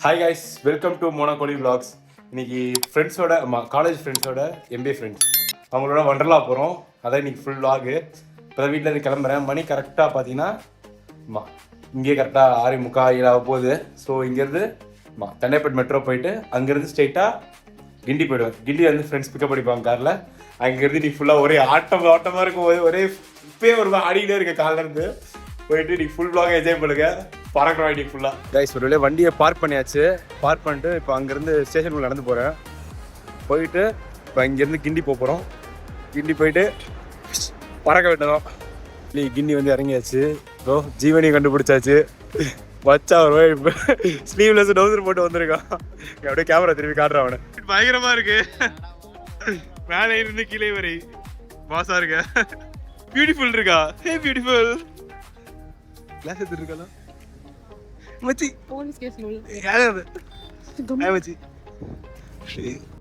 Hi guys, welcome to மோனோகோலி vlogs. இன்னைக்கு ஃப்ரெண்ட்ஸோட காலேஜ் ஃப்ரெண்ட்ஸோட MBA ஃப்ரெண்ட்ஸ் அவங்களோட வண்டர்லா போகிறோம். அதான் இன்னைக்கு ஃபுல் விளாகு. இப்போ வீட்டில் இருந்து கிளம்புறேன். மணி கரெக்டாக பார்த்தீங்கன்னா இங்கே கரெக்டாக 6:45 ஆக போகுது. ஸோ இங்கேருந்து தண்டைப்பட் மெட்ரோ போயிட்டு அங்கேருந்து ஸ்ட்ரெயிட்டாக கிண்டி போயிடுவேன். கிண்டி வந்து ஃப்ரெண்ட்ஸ் பிக்கப் பண்ணிப்பாங்க காரில். அங்கேருந்து நீ ஃபுல்லாக ஒரே ஆட்டமாக இருக்கும். ஒரே இப்பயே ஒரு ஆடிக்கிட்டே இருக்கேன் காலிலேருந்து. போயிட்டு நீ ஃபுல் விளாக் என்ஜாய் பண்ணுங்க. பறக்கிறோம் இன்னைக்கு ஃபுல்லாக. கைஸ், ஒரு வழியாக வண்டியை பார்க் பண்ணியாச்சு. பார்க் பண்ணிட்டு இப்போ அங்கேருந்து ஸ்டேஷனுக்குள்ள நடந்து போகிறேன். போயிட்டு இப்போ இங்கேருந்து கிண்டி போகிறோம். கிண்டி போயிட்டு பறக்க வேண்டியதும். கிண்டி வந்து இறங்கியாச்சு. ப்ரோ ஜீவனியை கண்டுபிடிச்சாச்சு. வச்சா ஒரு இப்போ ஸ்லீவ்லெஸ் டவுசர் போட்டு வந்திருக்கான். அப்படியே கேமரா திரும்பி காட்டுறான் அவனை. பயங்கரமாக இருக்கு. மேலே இருந்து கீழே வரை மாசா இருக்க. பியூட்டிஃபுல் இருக்கா? ஹே பியூட்டிஃபுல். கிளாஸ் எடுத்துட்டு இருக்கா மச்சி? போலீஸ் கேஸ் யாராவது மச்சி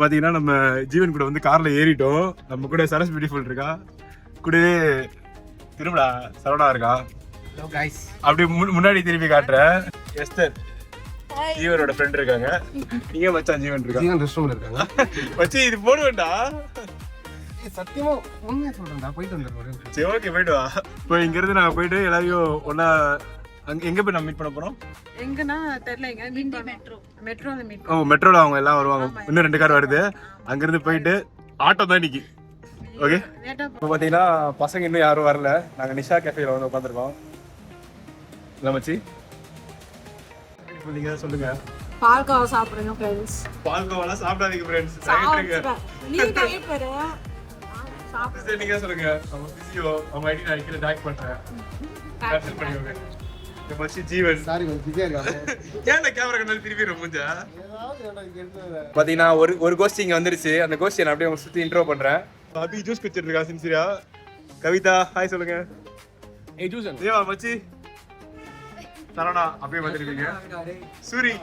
பாத்தீங்கன்னா நம்ம ஜீவன் கூட வந்து கார்ல ஏறிட்டோம். நம்ம கூட சரஸ் பியூட்டிஃபுல் இருக்கா, கூடவே திரும்படா சரவணா இருக்கா. அப்படி முன்னாடி திரும்பி காட்டுறேன். எஸ்தர் ஜீவனோட ஃப்ரெண்ட் இருக்காங்க. நீங்க மச்சான் ஜீவன் இருக்காங்க. மச்சி இது போடுவேண்டா. சத்தியமா உண்மையா சொல்றேன்டா. போயிட்டு வந்துடுறேன். சரி ஓகே, போயிட்டு வா. இப்போ இங்கிருந்து நாங்கள் போயிட்டு எல்லாரையும் ஒன்னா எங்க போய் நம்ம மீட் பண்ண போறோம்? எங்கன்னா தெரியல. மெட்ரோல மீட். மெட்ரோல அவங்க எல்லாம் வருவாங்க. இன்னும் 2 கார் வருது. அங்கிருந்து போயிட்டு ஆட்டோ தான் இன்னைக்கு. ஓகே, இப்போ பார்த்தீங்கன்னா பசங்க இன்னும் யாரும் வரல. நாங்கள் நிஷா கேஃபேல வந்து உட்காந்துருக்கோம். இல்லை மச்சி, நீங்க சொல்லுங்க. பால்கோவா சாப்பிடுங்க ஃப்ரெண்ட்ஸ். பால்கோவாலாம் சாப்பிடாதீங்க ஃப்ரெண்ட்ஸ். நீ டயட் பாரு. சாப்பிடு. நீங்க சொல்லுங்க. அவங்க பிஸியோ, அவங்க ஐடி நான் கீழே டாக் பண்றேன். கேன்சல் பண்ணிடுங்க. மச்சி ஜீவன் சாரி பிஸியா இருக்காங்க. ஏன் கேமரா கண்ணாடி திருப்பி ரொம்பஞ்சா? பாத்தீங்கன்னா ஒரு கோஷ்டி இங்க வந்துருச்சு. அந்த கோஷ்டியை நான் அப்படியே சுத்தி இன்ட்ரோ பண்றேன். அபி ஜூஸ் குடிச்சிட்டு இருக்கா சின்சியரா. கவிதா ஹாய் சொல்லுங்க. ஏய் ஜூஸ் தேவா மச்சி சரவணா அப்படியே வந்துருக்கீங்க. சூரி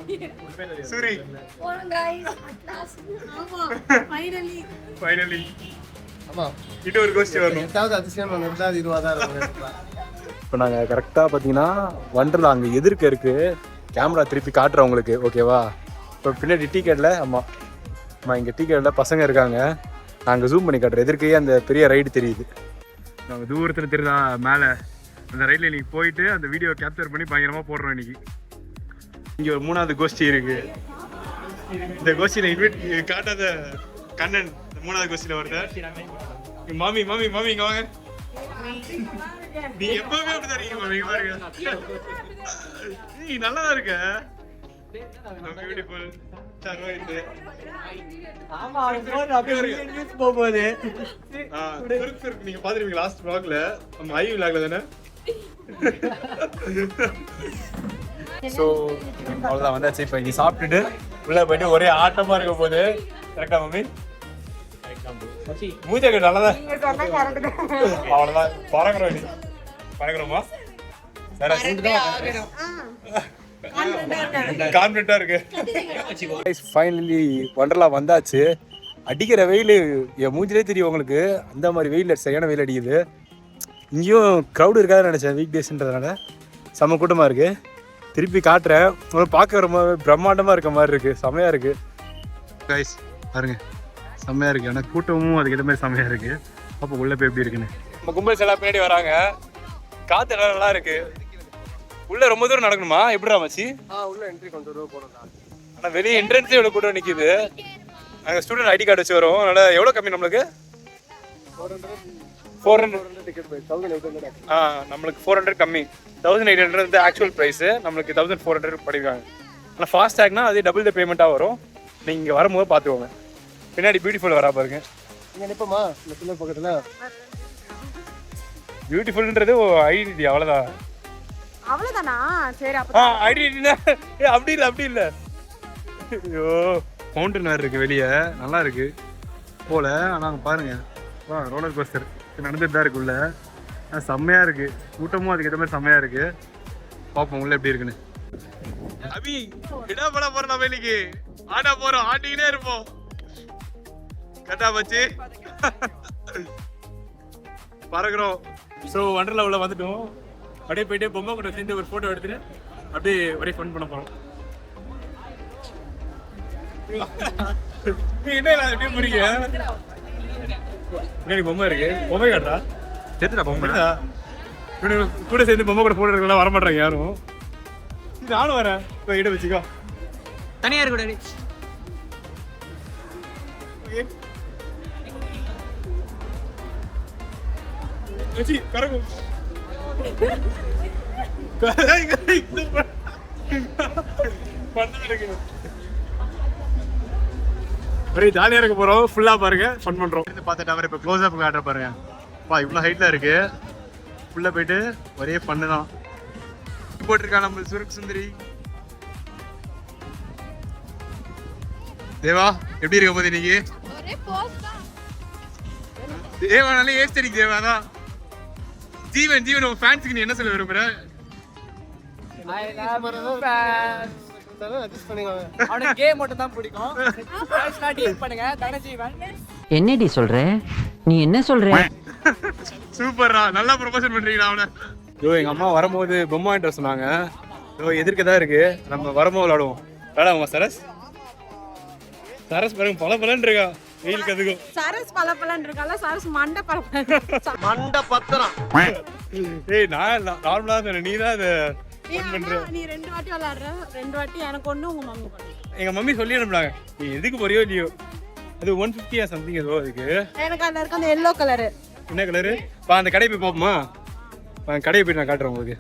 ஃபைனலி ஆமா இது ஒரு கோஷ்டி வரணும். எட்டாவது அதிசயம் ரெண்டாவது இதுவாதான் இருக்கும். இப்போ நாங்கள் கரெக்டாக பார்த்தீங்கன்னா வண்டர்லா அங்கே எதிர்க்க இருக்குது. கேமரா திருப்பி காட்டுறேன் உங்களுக்கு, ஓகேவா? இப்போ பின்னாடி டிக்கெட்டில் இங்கே டிக்கெட்டில் பசங்க இருக்காங்க. நாங்கள் ஜூம் பண்ணி காட்டுறோம். எதிர்க்கையே அந்த பெரிய ரைடு தெரியுது. நாங்கள் தூரத்தில் தெரியுதா மேலே அந்த ரைடில் இன்றைக்கி போயிட்டு அந்த வீடியோ கேப்சர் பண்ணி பயங்கரமாக போடுறோம் இன்றைக்கி. இங்கே ஒரு 3வது கோஷ்டி இருக்குது. இந்த கோஷ்டியில் இன்வைட் காட்டாத கண்ணன் 3வது கோஷ்டியில் வருது. மாமி இங்கே வாங்க. நீ எப்பவுமே அப்படிதான் இருக்கீங்க மாமி. பாருங்க நீ நல்லா தான் இருக்க. Beautiful survived. ஆமா அப்படியே போகுது. நீங்க பாத்துருப்பீங்க லாஸ்ட் vlogல, நம்ம ஐ vlogல தானே. சோ அவ்வளவுதான் வந்தாச்சு. இப்போ இங்க சாப்பிட்டுட்டு உள்ள போயிட்டு ஒரே ஆட்டமா இருக்க போகுது. கரெக்டா மம்மி? மூச்சை நல்லதான். அவ்வளவுதான் பறக்குறோமா? கான்ஃபிடென்ட்டா இருக்கு. ஃபைனலி வண்டர்லா வந்தாச்சு. அடிக்கிற வெயில் என் மூஞ்சிலே தெரியும் உங்களுக்கு. அந்த மாதிரி வெயில் சரியான வெயில் அடிக்குது. இங்கேயும் க்ரௌடு இருக்காதுன்னு நினச்சேன். வீக் டேஸ்ன்றதுனால செம்ம கூட்டமாக இருக்குது. திருப்பி காட்டுறேன். உங்களுக்கு பார்க்க ரொம்ப பிரம்மாண்டமாக இருக்க மாதிரி இருக்குது. செம்மையாக இருக்குது கைஸ். பாருங்க செம்மையாக இருக்குது. ஆனால் கூட்டமும் அதுக்கேற்ற மாதிரி செம்மையாக இருக்குது. அப்போ உள்ளே போய் எப்படி இருக்குன்னு நம்ம கும்பல் எல்லாம் பின்னாடி வராங்க. காற்று எல்லாம் நல்லா இருக்குது. உள்ளே ரொம்ப தூரம் நடக்கணுமா? எப்படிடா மச்சி? உள்ள என்ட்ரி கொஞ்சம் ரூபா போடலாம். ஆனால் வெளியே என்ட்ரன்ஸே இவ்வளோ கூட்டம் நிற்கிது. நாங்கள் ஸ்டூடெண்ட் ஐடி கார்டு வச்சு வரோம். அதனால் எவ்வளோ கம்மி நம்மளுக்கு? 400 டிக்கெட் போய் 1800. நம்மளுக்கு 400 கம்மி. 1800 வந்து ஆக்சுவல் ப்ரைஸு. நம்மளுக்கு 1400 பண்ணியிருக்காங்க. ஆனால் ஃபாஸ்டேக்னா அதே டபுள் த பேமெண்ட்டாக வரும். நீங்கள் இங்கே வரும்போது பார்த்துக்கோங்க. பின்னாடி பியூட்டிஃபுல் வரா பாருங்க. இங்கே நிற்போமா இந்த பிள்ளை பக்கத்தில்? பியூட்டிஃபுல்ன்றது ஐடென்டிட்டி அவ்வளோதான். அவ்வளவுதானா? சரி அப்ப ஐடென்டிட்டினா அப்படி இல்லை. ஐயோ ஃபவுண்டன் வேறு இருக்குது வெளியே. நல்லா இருக்குது போல். ஆனால் பாருங்க ரோலர் கோஸ்டர் நடந்துட்டு தான் இருக்கு உள்ள. செம்மையாக இருக்குது. கூட்டமும் அதுக்கேற்ற மாதிரி செம்மையாக இருக்குது. பார்ப்போம் உள்ள எப்படி இருக்குன்னு. அபி என்ன பண்ண போகிறோம் நம்ம இன்னைக்கு? ஆட்டா போகிறோம். ஆட்டிக்கிட்டே இருப்போம். கரெக்டா வச்சு பறக்குறோம். ஸோ வண்டர்லா உள்ள வந்துட்டோம். அப்படியே போயிட்டு பொம்மை கூட சேர்ந்து ஒரு ஃபோட்டோ எடுத்துட்டு அப்படியே ஒரே ஃபன் பண்ண போகிறோம். நீ என்ன எப்படி புரியுங்க பொம்மை இருக்கு பொம்மை காட்டுறா சேர்த்துடா பொம்மை கூட சேர்ந்து பொம்மை கூட போட்டோ எடுக்கலாம் வர மாட்டாங்க யாரும் நானும் வரேன் இப்போ இட வச்சுக்கோ தனியா இருக்கூடாது வச்சு கரகும் ஒரே ஜாலியா இருக்க போறோம் ஃபுல்லா பாருங்க ஃபன் பண்றோம் பார்த்துட்டு அவர் இப்போ க்ளோஸ் அப் காட்டுற பாருங்க பா இவ்வளோ ஹைட்ல இருக்கு ஃபுல்லா போயிட்டு ஒரே ஃபன்னு தான் போட்டிருக்கா நம்ம சுரக் சுந்தரி தேவா எப்படி இருக்க போது இன்னைக்கு தேவா நல்ல ஏஸ்டரிக் தேவா தான் ஜீவன் ஜீவன் உங்க ஃபேன்ஸுக்கு நீ என்ன சொல்ல விரும்புற அவனுக்கு கேம் மட்டும் தான் பிடிக்கும் பண்ணுங்க தனஜீவன் என்னடி சொல்ற நீ என்ன சொல்ற சூப்பர்ரா நல்லா ப்ரொமோஷன் பண்றீங்களா அவனை யோ எங்க அம்மா வரும்போது பொம்மை வாங்கிட்டு சொன்னாங்க யோ எதிர்க்க தான் இருக்கு நம்ம வரும்போது விளாடுவோம் விளாடுவோமா சரஸ் சரஸ் பாருங்க பல பலன்னு இருக்கா வெயிலுக்கு அதுக்கும் சரஸ் பலபலன்னு இருக்கால சரஸ் மண்டை மண்ட பத்திரம் ஏய் நான் நார்மலா சொன்னேன் நீ தான் அதை நீ 2 வாட்டி விளையாடுற 2 வாட்டி எனக்கு ஒண்ணு உங்க மம்மி பண்ணு எங்க மம்மி சொல்லி அனுப்புனாங்க நீ எதுக்கு போறியோ இல்லையோ அது 150 சம்திங் ஏதோ அதுக்கு எனக்கு அதுல இருக்க அந்த எல்லோ கலரு என்ன கலரு பா அந்த கடையை போய் பார்ப்போமா கடையை போய் நான் காட்டுறேன் உங்களுக்கு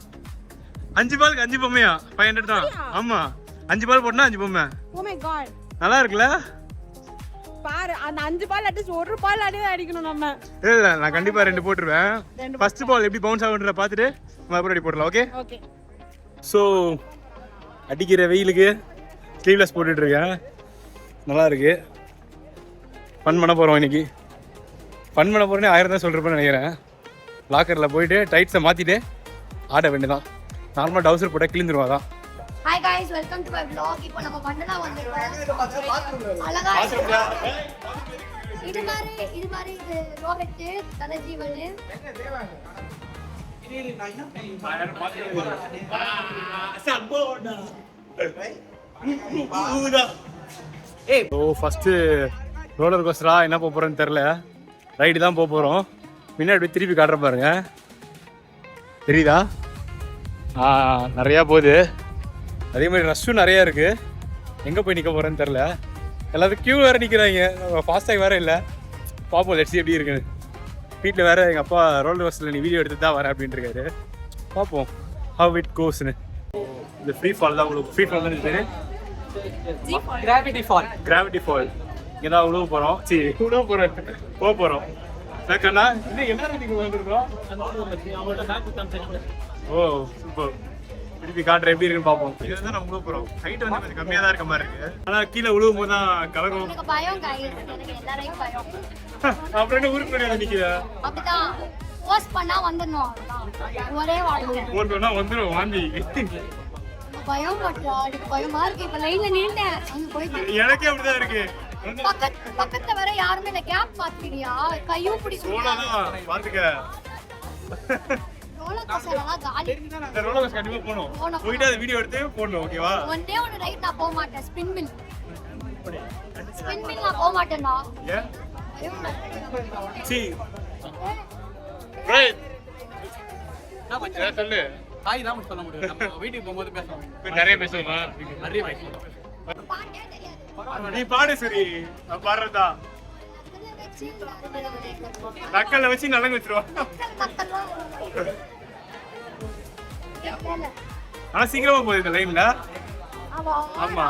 5 பாலுக்கு 5 பொம்மையா 500 தான் ஆமா 5 பால் போட்டா 5 பொம்மை ஓ மை காட் நல்லா இருக்குல்ல பாரு அந்த 5 பால் அட்லீஸ்ட் ஒரு பால் அடியே அடிக்கணும் நம்ம இல்ல நான் கண்டிப்பா 2 போட்டுருவேன் ஃபர்ஸ்ட் பால் எப்படி பவுன்ஸ் ஆகுன்றத பார்த்துட்டு மறுபடியும் அடி போடலாம் ஓகே ஓகே ஸோ அடிக்கிற வெயிலுக்கு ஸ்லீவ்லெஸ் போட்டுட்டு இருக்கேன் நல்லா இருக்கு ஃபன் பண்ண போகிறோம் இன்னைக்கு ஃபன் பண்ண போகிறேன்னு 1000 தான் சொல்கிறப்பன்னு நினைக்கிறேன் லாக்கரில் போயிட்டு டைட்ஸை மாற்றிட்டு ஆட வேண்டியதான் நார்மலாக டவுசர் போட்டால் கிழிந்துருவா தான் Hi guys, welcome to my vlog. இப்போ நம்ம வண்டலா வந்திருக்கோம். அழகா இது மாதிரி இது ரோஹித் தனஜீவன் ஃபர்ஸ்ட் ரோலர் கோஸ்டரா என்ன போக போறோன்னு தெரில ரைடு தான் போக போகிறோம் முன்னாடி திருப்பி காட்டுற பாருங்க தெரியுதா நிறையா போகுது அதே மாதிரி ரஷ்ஷும் நிறையா இருக்கு எங்கே போய் நிற்க போகிறேன்னு தெரில எல்லாரும் க்யூ வேறு நிற்கிறாங்க ஃபாஸ்டாக வேறு இல்லை பார்ப்போம் லெட்ஸி எப்படி இருக்குன்னு வீட்டில் வேறு எங்கள் அப்பா ரோலர் கோஸ்டரில் நீ வீடியோ எடுத்து தான் வரேன் அப்படின்ட்டு இருக்காரு பார்ப்போம் ஹவ் இட் கோஸ்னு இந்த ஃப்ரீ ஃபால் தான் உங்களுக்கு ஃப்ரீ ஃபால் தான் பேர் கிராவிட்டி ஃபால் இங்கே தான் உழுவ போகிறோம் சரி உழுவ போகிறோம் போக போகிறோம் கண்ணா இன்னும் என்ன நீங்கள் வந்துருக்கோம் ஓ சூப்பர் திருப்பி காட்டுற எப்படி இருக்குன்னு பார்ப்போம் இது தான் நம்ம உழுவ போகிறோம் ஹைட் வந்து கொஞ்சம் கம்மியாக தான் இருக்க மாதிரி இருக்கு ஆனால் கீழே உழுவும் போது தான் கலரும் எனக்கு பயம் guys, எனக்கு எல்லாரையும் பயம். அப்புறம் என்ன ஊருக்கு முன்னாடி நிற்கிற அப்படிதான் போஸ்ட் பண்ணா வந்துடணும் அவ்வளவுதான். ஒரே வாழ்க்கை ஃபோன் பண்ணால் வந்துடும் வாந்தி பயம் பட்டா எனக்கு பயமா இருக்கு இப்ப லைன்ல நின்றேன் அங்க போயிட்டு எனக்கே அப்படிதான் இருக்கு பக்கத்துல வர யாருமே இல்ல கேப் பாத்துக்கிறியா கையும் பிடிச்சு சோலாதான் பாத்துக்க ரோலர் கோஸ்டர்லாம் காலி இந்த ரோலர் கோஸ்டர் கண்டிப்பா போணும் போயிட்டு அந்த வீடியோ எடுத்து போடணும் ஓகேவா ஒன்னே ஒன்னு ரைட் நான் போக மாட்டேன் ஸ்பின் மில் நான் போக மாட்டேன்டா ஏன் சி ரைட் சொல்லு ஹாய் தான் சொல்ல முடியும் நம்ம வீட்டுக்கு போகும்போது பேசலாம் நிறைய பேசுவோமா நிறைய பேசலாம் பாட்டே தெரியாது நீ பாடு சரி நான் பாடுறதா நக்கல்ல வச்சு நலங்கு வச்சிருவான் ஆனா சீக்கிரமா போகுது இந்த லைன்ல ஆமா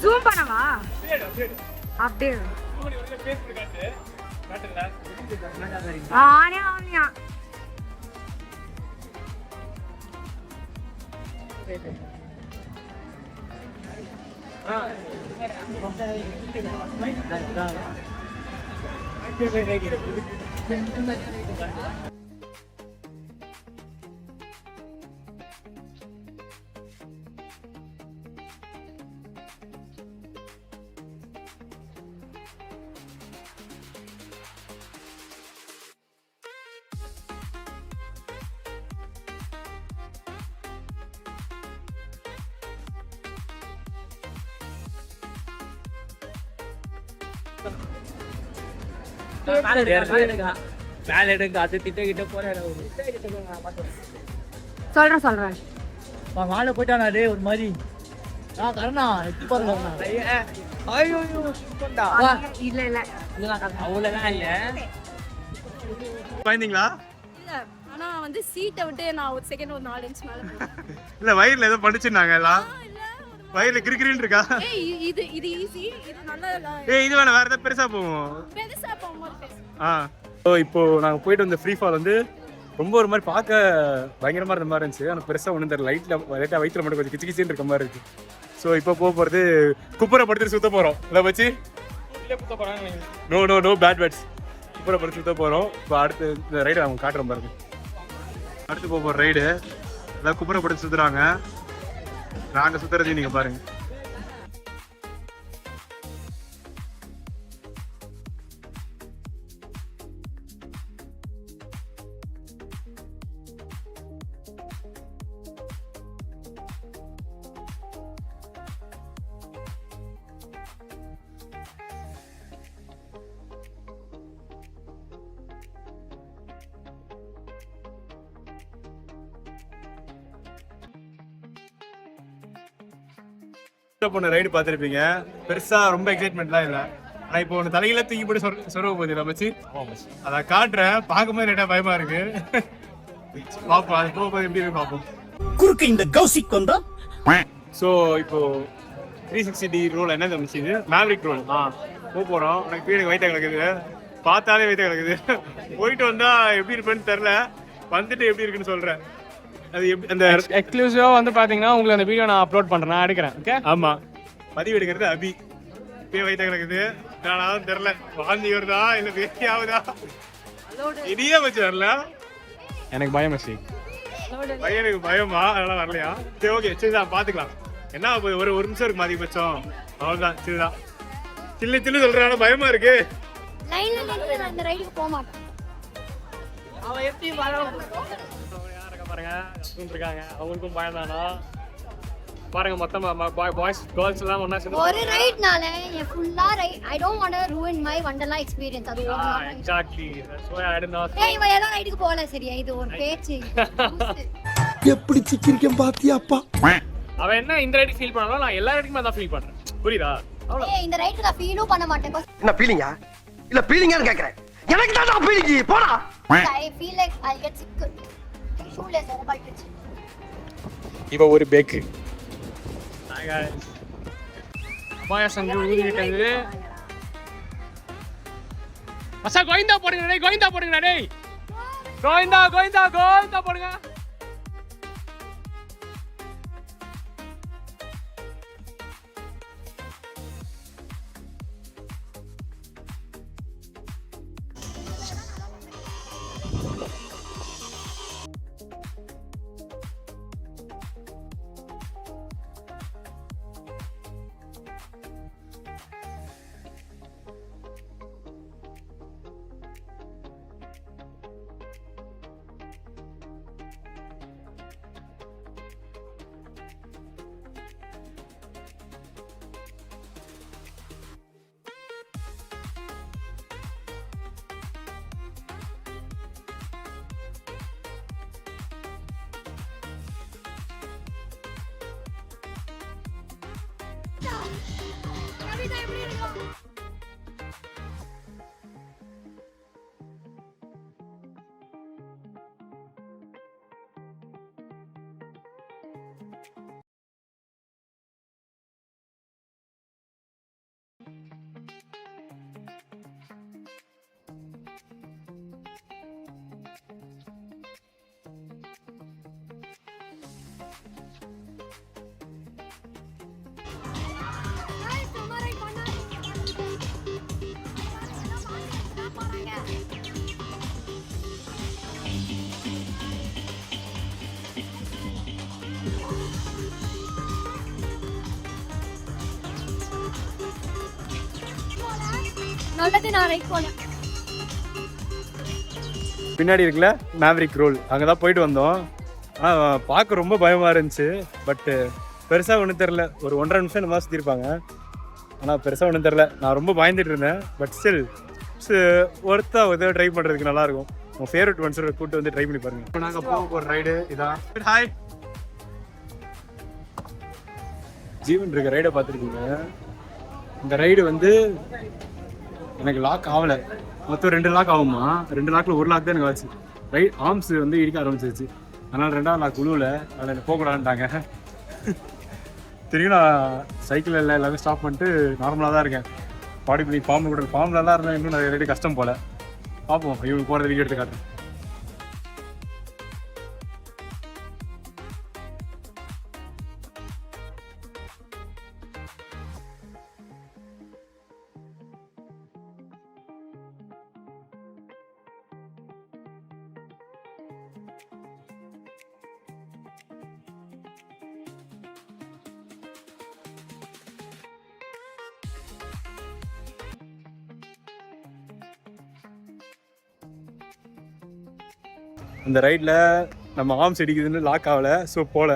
ஜூம் பண்ணவா அப்படியே ஆனே ஆனியா மேல எடுங்க அது திட்ட கிட்ட போறேன் சொல்றேன் மாலை போயிட்டானா டே ஒரு மாதிரி கரணா எட்டி பாருங்க ஐயோ இல்ல அவ்வளோதான் இல்லை பயந்தீங்களா? இல்ல ஆனா வந்து சீட்டை விட்டு நான் ஒரு செகண்ட் ஒரு 4 இன்ச் மேல இல்ல வயிறுல ஏதோ படிச்சிருந்தாங்க எல்லாம். வயிறுல கிரிக்கிரின்னு இருக்கா? இது ஈஸி இது நல்லா இது வேணா வேற ஏதாவது பெருசா போவோம். பெருசா போகும்போது ஸோ இப்போ நாங்கள் போயிட்டு வந்த ஃப்ரீ ஃபால் வந்து ரொம்ப ஒரு மாதிரி பார்க்க பயங்கரமாக இருந்த மாதிரி இருந்துச்சு. ஆனால் பெருசாக ஒன்றும் தெரியல. லைட்டாக வயிற்றுல மட்டும் கொஞ்சம் கிச்சு கிச்சின்னு இருக்க மாதிரி இருக்கு. ஸோ இப்போ போக போகிறது குப்புரை படுத்துட்டு சுற்ற போகிறோம். இல்லை வச்சு நோ பேட் பேட்ஸ் குப்புரை படுத்து சுற்ற போகிறோம். இப்போ அடுத்து இந்த ரைடு அவங்க காட்டுறோம் பாருங்க. அடுத்து போக போகிற ரைடு எல்லாம் குப்புரை படுத்து சுற்றுறாங்க. நாங்கள் சுற்றுறதையும் நீங்கள் பாருங்கள். போன ரைடு பார்த்துருப்பீங்க. பெருசா ரொம்ப எக்ஸைட்மெண்ட்லாம் இல்லை. ஆனால் இப்போ ஒன்று தலையில தூக்கி போட்டு சொருவ போகுது மச்சி. அதை காட்டுறேன். பார்க்கும்போது லைட்டாக பயமா இருக்கு. பார்ப்போம் அது போக எப்படி இருக்கு பார்ப்போம். குறுக்கு இந்த கௌசிக் வந்தா ஸோ இப்போ 360 ரோல் என்ன இருந்துச்சு? இது மேவரிக் ரோல். போக போகிறோம். எனக்கு வீடு வயிற்று கிடக்குது. பார்த்தாலே வயிற்று கிடக்குது. போயிட்டு வந்தா எப்படி இருப்பேன்னு தெரில. வந்துட்டு எப்படி இருக்குன்னு சொல்கிறேன். அது எப்படி அந்த எக்ஸ்க்ளூசிவா வந்து பாத்தீங்கன்னா உங்களுக்கு அந்த வீடியோ நான் அப்லோட் பண்றேன், நான் எடுக்கிறேன். ஓகே, ஆமா பதிவு எடுக்கிறது அபி. இப்பயே வயிற்று கிடக்குது. நானும் தெரில வாந்தி வருதா இல்லை வேஸ்டி ஆகுதா இடியே வச்சு வரல. எனக்கு பயம் மச்சி. பையனுக்கு பயமா அதெல்லாம் வரலையா? சரி ஓகே சரிதான் பார்த்துக்கலாம். என்ன ஆகுது? ஒரு நிமிஷம் இருக்கு அதிகபட்சம். அவ்வளோதான். சரிதான். சில்லு சொல்றாங்க பயமா இருக்கு. லைன்ல நின்னு நான் இந்த ரைடுக்கு போக மாட்டேன். அவன் எப்படி வர பாருங்க இருக்காங்க, அவங்களுக்கும் பயம் தானா பாருங்க. மொத்தமா பாய்ஸ் கேர்ள்ஸ் எல்லாம் ஒண்ணா சேர்ந்து ஒரு ரைட்னால என் ஃபுல்லா right I don't want to ruin my Wonderla experience. அது exactly that's why I did not. ஏய் இவன் ஏதோ ரைடுக்கு போல. சரியா இது ஒரு பேச்சு. எப்படி சிக்கிரிக்கம் பாத்தியாப்பா? அவன் என்ன இந்த ரைட் ஃபீல் பண்ணாலும் நான் எல்லா ரைடுக்குமே அதான் ஃபீல் பண்றேன். புரியுதா? ஏய் இந்த ரைடுக்கு நான் ஃபீலும் பண்ண மாட்டேன். என்ன ஃபீலிங்கா? இல்ல ஃபீலிங்கான்னு கேக்குறேன். எனக்கு தான் ஃபீலிங். போடா. I feel like I'll get sick. ஷூலெஸ் வேற பட்டுச்சு. இப்போ ஒரு பேக்கு பாயாசம் ஊதிக்கிட்டது. மசா கோவிந்தா போடுங்க டேய், கோவிந்தா போடுங்க டேய், கோவிந்தா கோவிந்தா கோவிந்தா போடுங்க. கவிதா எப்படி இருக்கா? நல்லது நான் ரைட் போனேன். பின்னாடி இருக்குல்ல மேவரிக் ரோல், அங்கே தான் போயிட்டு வந்தோம். ஆனால் பார்க்க ரொம்ப பயமாக இருந்துச்சு. பட்டு பெருசாக ஒன்றும் தெரில. ஒரு 1.5 நிமிஷம் இந்த மாதிரி சுற்றிருப்பாங்க. ஆனால் பெருசாக ஒன்றும் தெரில. நான் ரொம்ப பயந்துட்டு இருந்தேன். பட் ஸ்டில் ஒருத்தா உதவி ட்ரை பண்ணுறதுக்கு நல்லாயிருக்கும். உங்கள் ஃபேவரட் ஒன்ஸோட கூப்பிட்டு வந்து ட்ரை பண்ணி பாருங்கள். இப்போ நாங்கள் போக போகிற ரைடு இதான். ஹாய் ஜீவன் இருக்க ரைடை பார்த்துருக்கீங்க. இந்த ரைடு வந்து எனக்கு லாக் ஆகலை. மொத்தம் 2 லாக் ஆகுமா? 2 லாக்கில் 1 லாக் தான் எனக்கு ஆச்சு. ரைட் ஆர்ம்ஸ் வந்து இடிக்க ஆரம்பிச்சிருச்சு. அதனால் 2ஆவது லாக் உழுவில். அதில் எனக்கு போகக்கூடாதுட்டாங்க. திரும்பி நான் சைக்கிள் எல்லாமே ஸ்டாப் பண்ணிட்டு நார்மலாக தான் இருக்கேன். பாடி பண்ணி ஃபார்மில் கூட ஃபார்மில் தான் இருந்தேன். இன்னும் நிறைய ரைடு கஷ்டம் போல். பார்ப்போம் இவங்களுக்கு போகிறது வீடியோ எடுத்து காட்டுறேன். இந்த ரைடில் நம்ம ஆர்ம்ஸ் அடிக்குதுன்னு லாக் ஆகலை. ஸோ போகல.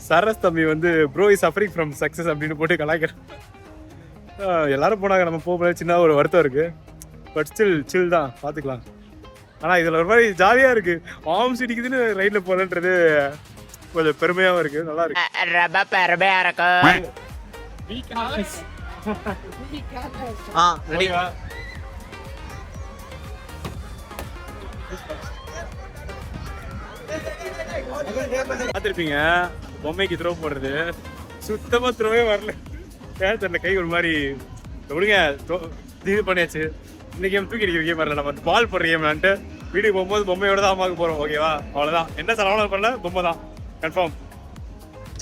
சரஸ் தம்பி வந்து bro is suffering from success அப்படின்னு போட்டு கலாய்க்கிறேன். எல்லோரும் போனாங்க, நம்ம போகல. சின்ன ஒரு வருத்தம் இருக்குது. பட் சில் தான், பார்த்துக்கலாம். ஆனால் இதில் ஒரு மாதிரி ஜாலியாக இருக்குது. ஆர்ம்ஸ் அடிக்குதுன்னு ரைடில் போகலன்றது கொஞ்சம் பெருமையாகவும் இருக்குது. நல்லா இருக்கு. பார்த்துருப்பீங்க பொம்மைக்கு த்ரோ போடுறது. சுத்தமாக த்ரோவே வரல. ஏன் தெரியல, கை ஒரு மாதிரி விடுங்க. இது பண்ணியாச்சு. இந்த கேம் தூக்கி அடிக்கிற கேம் வரல. நம்ம பால் போடுற கேம்லான்ட்டு வீட்டுக்கு போகும்போது பொம்மையோட தான் அம்மாவுக்கு போகிறோம். ஓகேவா? அவ்வளோதான். என்ன செலவு பண்ணல, பொம்மை தான் கன்ஃபார்ம்.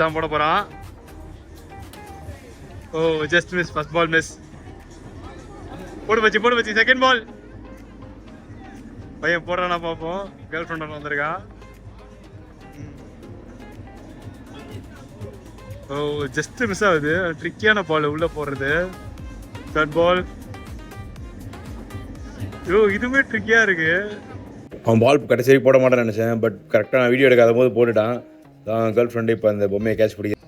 சாம் போட போகிறான். Oh just miss. First ball miss. போடு வச்சு செகண்ட் பால். பையன் போடுறானா பார்ப்போம். கேர்ள் ஃப்ரெண்ட் வந்திருக்கான். ஓ ஜஸ்ட் மிஸ் ஆகுது. ட்ரிக்கியான பால் உள்ளே போடுறது. தேர்ட் பால். ஓ இதுவுமே ட்ரிக்கியாக இருக்கு. அவன் பால் கடைசி போட மாட்டேன்னு நினச்சேன். பட் கரெக்டாக நான் வீடியோ எடுக்காத போது போட்டுட்டான். தான் கேர்ள் ஃப்ரெண்டு இப்போ அந்த பொம்மையை கேட்ச் பிடிக்க.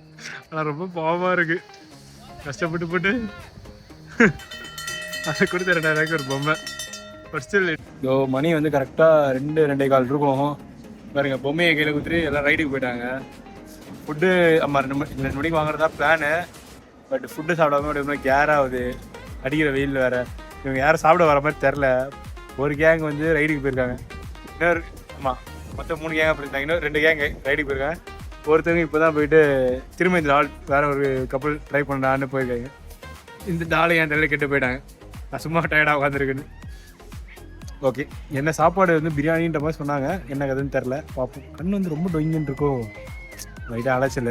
ஆனால் ரொம்ப பாவமாக இருக்குது. கஷ்டப்பட்டு போட்டு அதை கொடுத்த 2000 ஒரு பொம்மை. பட் ஸ்டில் இதோ மணி வந்து கரெக்டாக 2-2:15 இருக்கும். பாருங்க, பொம்மையை கையில் கொடுத்துட்டு எல்லாம் ரைடுக்கு போயிட்டாங்க. ஃபுட்டு அம்மா 2 மணிக்கு வாங்குறதா பிளானு. பட் ஃபுட்டு சாப்பிடாம அப்படியே கேர் ஆகுது. அடிக்கிற வெயில் வேறு. இவங்க யாரும் சாப்பிட வர மாதிரி தெரில. ஒரு கேங் வந்து ரைடுக்கு போயிருக்காங்க. இன்னொரு ஆமாம் மொத்தம் 3 கேங்காக போயிருந்தாங்க. இன்னும் 2 கேங் ரைடுக்கு போயிருக்காங்க. ஒருத்தவங்க இப்போ தான் போயிட்டு திரும்ப இந்த ஆள் வேறு ஒரு கப்பல் ட்ரை பண்ணான்னு போயிருக்காங்க. இந்த டாலை என் தலையில் கெட்டு போயிட்டாங்க. நான் சும்மா டயர்டாக உட்காந்துருக்குன்னு. ஓகே, என்ன சாப்பாடு வந்து பிரியாணின்ற மாதிரி சொன்னாங்க. என்ன கதைன்னு தெரில, பார்ப்போம். கண் வந்து ரொம்ப டொயிங்கன்னு இருக்கும். லைட்டாக அலைச்சல்.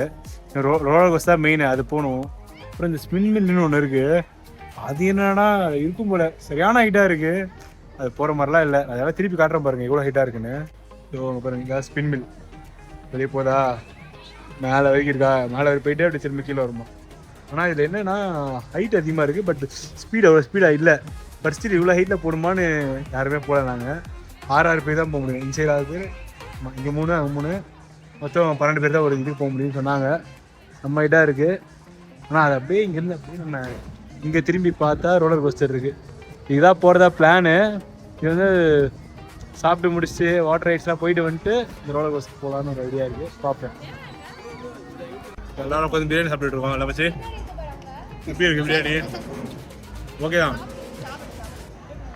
ரோலர் கோஸ்டர் தான் மெயின், அது போகணும். அப்புறம் இந்த ஸ்பின் மில்லுன்னு ஒன்று இருக்குது. அது என்னன்னா இருக்கும் போல் சரியான ஹைட்டாக இருக்குது. அது போகிற மாதிரிலாம் இல்லை. அதெல்லாம் திருப்பி காட்டுறேன் பாருங்கள் எவ்வளோ ஹைட்டாக இருக்குன்னு. ஸோ அங்கே பாருங்கள், இங்கே ஸ்பின் மில் வெளியே போதா, மேலே வரைக்கும் இருக்கா. மேலே வரைக்கும் போயிட்டு அப்படி திரும்பி கீழே வருமா. ஆனால் இதில் என்னென்னா ஹைட் அதிகமாக இருக்குது. பட் ஸ்பீடு அவ்வளோ ஸ்பீடாக இல்லை. பட் ஸ்டில் இவ்வளோ ஹைட்டில் போடுமான்னு யாருமே போகல. நாங்கள் 6 பேர் தான் போக முடியும். இந்த சைடு 6 பேர், இங்கே 3 அங்கே 3, மொத்தம் 12 பேர் தான் ஒரு இதுக்கு போக முடியும்னு சொன்னாங்க. நம்ம ஹைட்டாக இருக்குது. ஆனால் அது அப்படியே இங்கேருந்து அப்படியே நம்ம இங்கே திரும்பி பார்த்தா ரோலர் கோஸ்டர் இருக்குது. இதுதான் போகிறதா பிளானு. இது வந்து சாப்பிட்டு முடிச்சுட்டு வாட்டர் ரைட்ஸ்லாம் போயிட்டு வந்துட்டு இந்த ரோலர் கோஸ்டர் போகலான்னு ஒரு ஐடியா இருக்குது. பார்ப்பேன். எல்லாரும் கொஞ்சம் பிரியாணி சாப்பிட்டுட்டு இருக்கோம். எல்லாம் வச்சு எப்படி இருக்குது பிரியாணி? ஓகே தான்,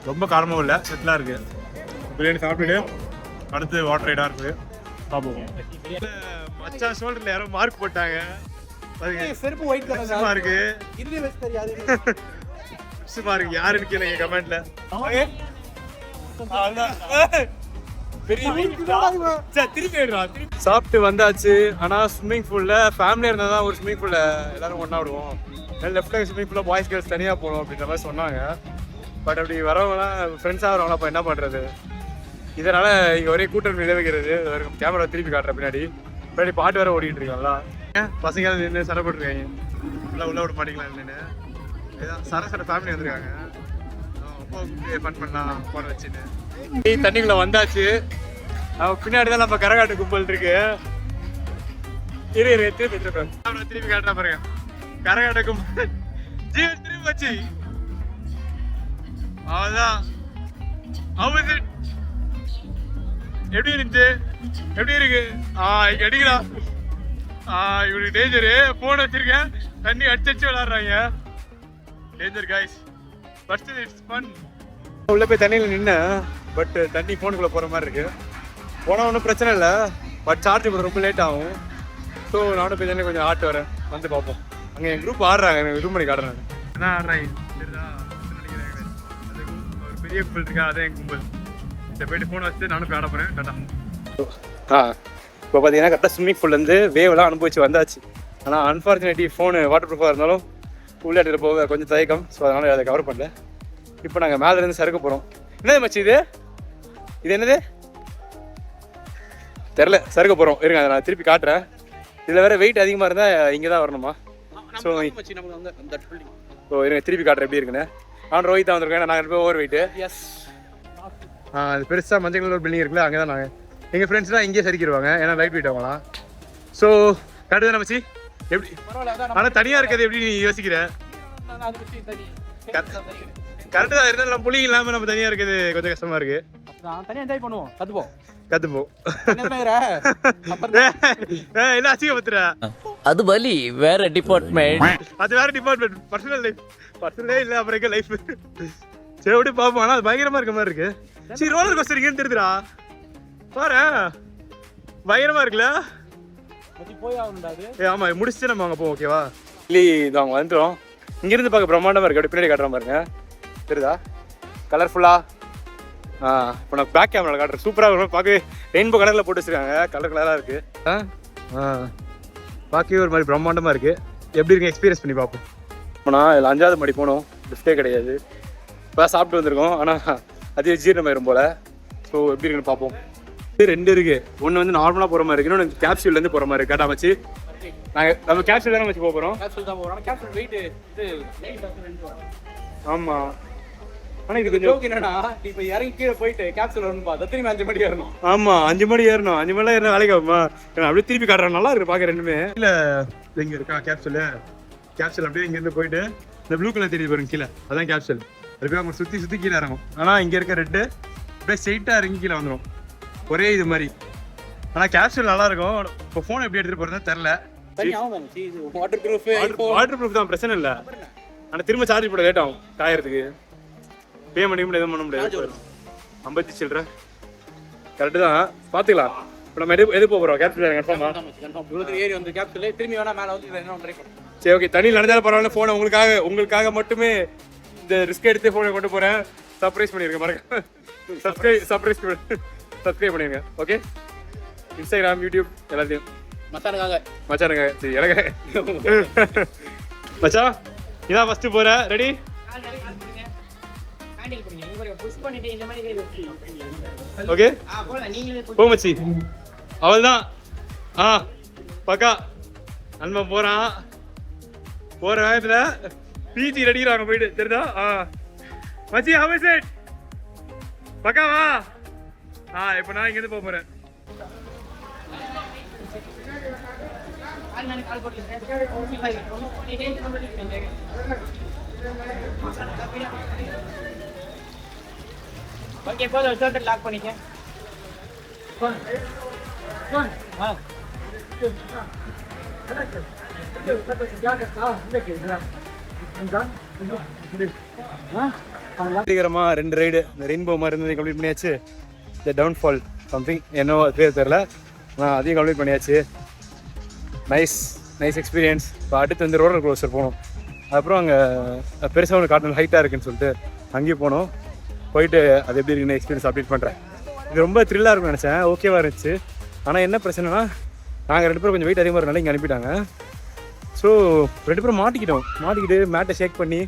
ரொம்ப காரமும் இல்லை, செட்டிலாக இருக்குது. பிரியாணி சாப்பிட்டுட்டு அடுத்து வாட்டர் ரைடாக இருக்குது. பார்ப்போம். மச்சா ஷோல்டரில் யாரோ மார்க் போட்டாங்க. செருப்பு ஒயிட் கலர் இருக்கு. இதுலயே வெச்சு தெரியாது. இருக்கு யாருன்னு கேளுங்க கமெண்ட்ல. சாப்பிட்டு வந்தாச்சு. ஆனா ஸ்விம்மிங் பூல்ல ஃபேமிலியா இருந்தா தான் ஒரு ஸ்விம்மிங் பூல்ல எல்லாரும் ஒண்ணா விடுவோம். லெஃப்ட்ல ஸ்விம்மிங் பூல்ல பாய்ஸ் கேர்ள்ஸ் தனியா போகணும் அப்படின்ற மாதிரி சொன்னாங்க. பட் அப்படி வரவங்களாம் ஃப்ரெண்ட்ஸாக வரவங்களா அப்போ என்ன பண்றது? இதனால இங்க ஒரே கூட்டம் நிலவுகிறது. கேமரா திருப்பி காட்டுறேன். பின்னாடி பாட்டு வேற ஓடிட்டு இருக்காங்களா. பசங்க நின்று சண்டை போட்டுருக்காங்க. உள்ள விட மாட்டீங்களா இல்லைன்னு. சரசர ஃபேமிலி வந்திருக்காங்க. அப்பா கூப்பிட்டு ஃபன் பண்ணலாம் போன வச்சுன்னு தண்ணிக்குள்ள வந்தாச்சு. அவன் பின்னாடி தான் நம்ம கரகாட்டு கும்பல் இருக்கு. திருப்பி காட்டுறா பாருங்க கரகாட்ட கும்பல். ஜீவன் திரும்பி வச்சு அவ்வளோதான். எப்படி இருந்துச்சு? எப்படி இருக்கு? இங்க அடிக்கிறா. இவனுக்கு டேஞ்சரு. போன் வச்சிருக்கேன், தண்ணி அடிச்சு விளாடுறாங்க. Danger guys. First it's fun. உள்ள போய் தண்ணியில் நின்னேன், பட் தண்ணி ஃபோனுக்குள்ளே போகிற மாதிரி இருக்கு. போனால் ஒன்றும் பிரச்சனை இல்லை, பட் சார்ஜ் பண்ண ரொம்ப லேட் ஆகும். ஸோ நானும் போய் தண்ணி கொஞ்சம் ஆட்டு வரேன், வந்து பார்ப்போம். அங்கே என் குரூப் ஆடுறாங்க, எனக்கு ரூம் பண்ணி காட்டுறாங்க. என்ன ஆடுறாங்க சரிதா? அது ஒரு பெரிய கும்பல் இருக்கா, அதே என் கும்பல். இந்த போய்ட்டு ஃபோன் வச்சு நானும் போய் ஆட போகிறேன். டாட்டா. இப்போ பார்த்தீங்கன்னா கரெக்டாக ஸ்விம்மிங் பூல்லேருந்து வேவெல்லாம் அனுபவிச்சு வந்தாச்சு. ஆனால் அன்ஃபார்ச்சுனேட்லி ஃபோனு வாட்டர் ப்ரூஃபாக இருந்தாலும் உள்ளே எடுத்துகிட்டு போக கொஞ்சம் தயக்கம். ஸோ அதனால் அதை கவர் பண்ணல. இப்போ நாங்கள் மேலேருந்து சறுக்க போகிறோம். என்னது மச்சி இது? இது என்னது தெரில. சறுக்க போகிறோம், இருங்க அதை நான் திருப்பி காட்டுறேன். இதில் வேறு வெயிட் அதிகமாக இருந்தால் இங்கே தான் வரணுமா? ஸோ இருங்க திருப்பி காட்டுறேன் எப்படி இருக்குன்னு. நான் ரோஹித் தான் வந்திருக்கேன். நாங்கள் போய் ஓவர் வெயிட்டு. எஸ். அது பெருசாக மஞ்சள் கலர் ஒரு பில்டிங் இருக்குல்ல, அங்கே தான் நாங்கள். எங்கள் ஃப்ரெண்ட்ஸ்லாம் இங்கேயே சறுக்கிடுவாங்க, ஏன்னா லைட் வெயிட் ஆகலாம். ஸோ கரெக்டு தானே மச்சி? எப்படி? ஆனால் தனியாக இருக்கிறது எப்படி நீ யோசிக்கிற? கரெக்டு தான் இருந்தாலும் நம்ம புள்ளிங்க இல்லாமல் நம்ம தனியாக இருக்கிறது கொஞ்சம் கஷ்டமாக இருக்குது. தனியாக என்ஜாய் பண்ணுவோம், கற்றுப்போம். என்ன அசிங்கப்படுத்துற? அது வலி வேற டிபார்ட்மெண்ட். அது வேற டிபார்ட்மெண்ட். பர்சனல் லைஃப் பர்சனலே இல்லை, அப்புறம் எங்க லைஃப். சரி எப்படி பார்ப்போம். ஆனால் அது பயங்கரமா இருக்க மாதிரி இருக்கு. சரி ரோலர் கோஸ்டர் இங்கேன்னு தெரியுதுடா பாரு, பயங்கரமா இருக்குல்ல? ஆமா முடிச்சுட்டு நம்ம அங்கே போவோம். ஓகேவா? இல்லை இது அவங்க வந்துட்டோம். இங்கிருந்து பார்க்க பிரம்மாண்டமா இருக்கு. அப்படி பின்னாடி காட்டுற பாருங்க, தெரியுதா? கலர்ஃபுல்லா. இப்போ நான் பேக் கேமரா காட்டுறேன். சூப்பராக இருக்கும் பார்க்க. ரெயின்போ கலரில் போட்டு வச்சுருக்காங்க, கலர் கலராக இருக்குது. பார்க்கவே ஒரு மாதிரி பிரம்மாண்டமாக இருக்குது. எப்படி இருக்கு எக்ஸ்பீரியன்ஸ் பண்ணி பார்ப்போம். போனால் இதில் 5வது மாடி போனோம், லிஃப்டே கிடையாது. இப்போ சாப்பிட்டு வந்திருக்கோம், ஆனால் அது ஜீரணமாயிரும் போல். ஸோ எப்படி இருக்குன்னு பார்ப்போம். இது 2 இருக்குது. ஒன்று வந்து நார்மலாக போகிற மாதிரி இருக்குது, இன்னொன்று கேப்சூல்லேருந்து போகிற மாதிரி இருக்கா வச்சு. நம்ம கேப்சூல் தானே வச்சு போகிறோம். ஆமாம். ஆனால் இது கொஞ்சம் என்னன்னா இப்போ இறங்கி கீழே போயிட்டு கேப்சூல் வரணும் பார்த்தா திரும்பி 5 மணி ஏறணும். ஆமாம் 5 மணி ஏறணும். 5 மணிலாம் ஏறினா வேலைக்கு ஆகுமா? அப்படியே திருப்பி காட்டுறேன். நல்லா இருக்கு பார்க்க ரெண்டுமே. இல்லை இங்கே இருக்கா கேப்சூல். கேப்சூல் அப்படியே இங்கேருந்து போயிட்டு இந்த ப்ளூ கலர் தெரியுது பாருங்க கீழே, அதான் கேப்சூல். அது போய் அவங்க சுற்றி கீழே இறங்கும். ஆனால் இங்கே இருக்க ரெட்டு அப்படியே ஸ்ட்ரெயிட்டாக இறங்கி கீழே வந்துடும், ஒரே இது மாதிரி. ஆனால் கேப்சூல் நல்லா இருக்கும். இப்போ ஃபோன் எப்படி எடுத்துகிட்டு போகிறதா தெரில. வாட்டர் ப்ரூஃப் தான், பிரச்சனை இல்லை. ஆனால் திரும்ப சார்ஜ் போட லேட் ஆகும், காயறதுக்கு. பே பண்ண முடியாது, எதுவும் பண்ண முடியாது. 50 சில்லற கரெக்டு தான், பார்த்துக்கலாம். இப்போ நம்ம எது போகிறோம்? கேப்சூல் கன்ஃபார்மா? ஏறி வந்து கேப்சூல் திரும்பி வேணா மேலே வந்து என்ன ட்ரை பண்ணுவோம். சரி ஓகே, தண்ணி நடந்தாலும் பரவாயில்ல. ஃபோனை உங்களுக்காக மட்டுமே இந்த ரிஸ்க் எடுத்து ஃபோனை கொண்டு போகிறேன். சர்ப்ரைஸ் பண்ணியிருக்கேன் பாருங்க. சப்ஸ்கிரைப் பண்ணிருங்க. ஓகே, இன்ஸ்டாகிராம், யூடியூப் எல்லாத்தையும். மச்சானுங்க சரி எனக்கு மச்சான் இதான் ஃபஸ்ட்டு போகிறேன். ரெடி? ஓகே போ மச்சி, அவள் தான். பக்கா அன்பன் போகிறான். போகிற வேகத்தில் பிஜி ரெடிக்கிறாங்க போயிட்டு, தெரியுதா? மச்சி ஹவ் இஸ் இட்? பக்காவா? இப்போ நான் இங்கேருந்து போக போகிறேன். ஓகே போதும், ஷர்ட் லாக் பண்ணிக்க. சீக்கிரமாக 2 ரைடு இந்த ரெயின்போ மாதிரி இருந்ததை கம்ப்ளீட் பண்ணியாச்சு. இந்த டவுன்ஃபால் சம்திங் என்னவோ பேர் தெரில, ஆனால் அதையும் கம்ப்ளீட் பண்ணியாச்சு. Nice experience. இப்போ அடுத்து வந்து ரோலர் கோஸ்டர் போனோம். அப்புறம் அங்கே பெருசாக ஒன்று காட்டணும், ஹைட்டாக இருக்குன்னு சொல்லிட்டு அங்கேயும் போனோம். போயிட்டு அது எப்படி இருக்குன்னு எக்ஸ்பீரியன்ஸ் அப்டேட் பண்ணுறேன். இது ரொம்ப த்ரில்லாக இருக்கும்னு நினச்சேன், ஓகேவாக இருந்துச்சு. ஆனால் என்ன பிரச்சனைனா நாங்கள் 2 பேரும் கொஞ்சம் வெயிட் அதிகமாக இருந்தாலும் இங்கே அனுப்பிட்டாங்க. ஸோ 2 பேரும் மாட்டிக்கிட்டு மேட்டை ஷேக் பண்ணி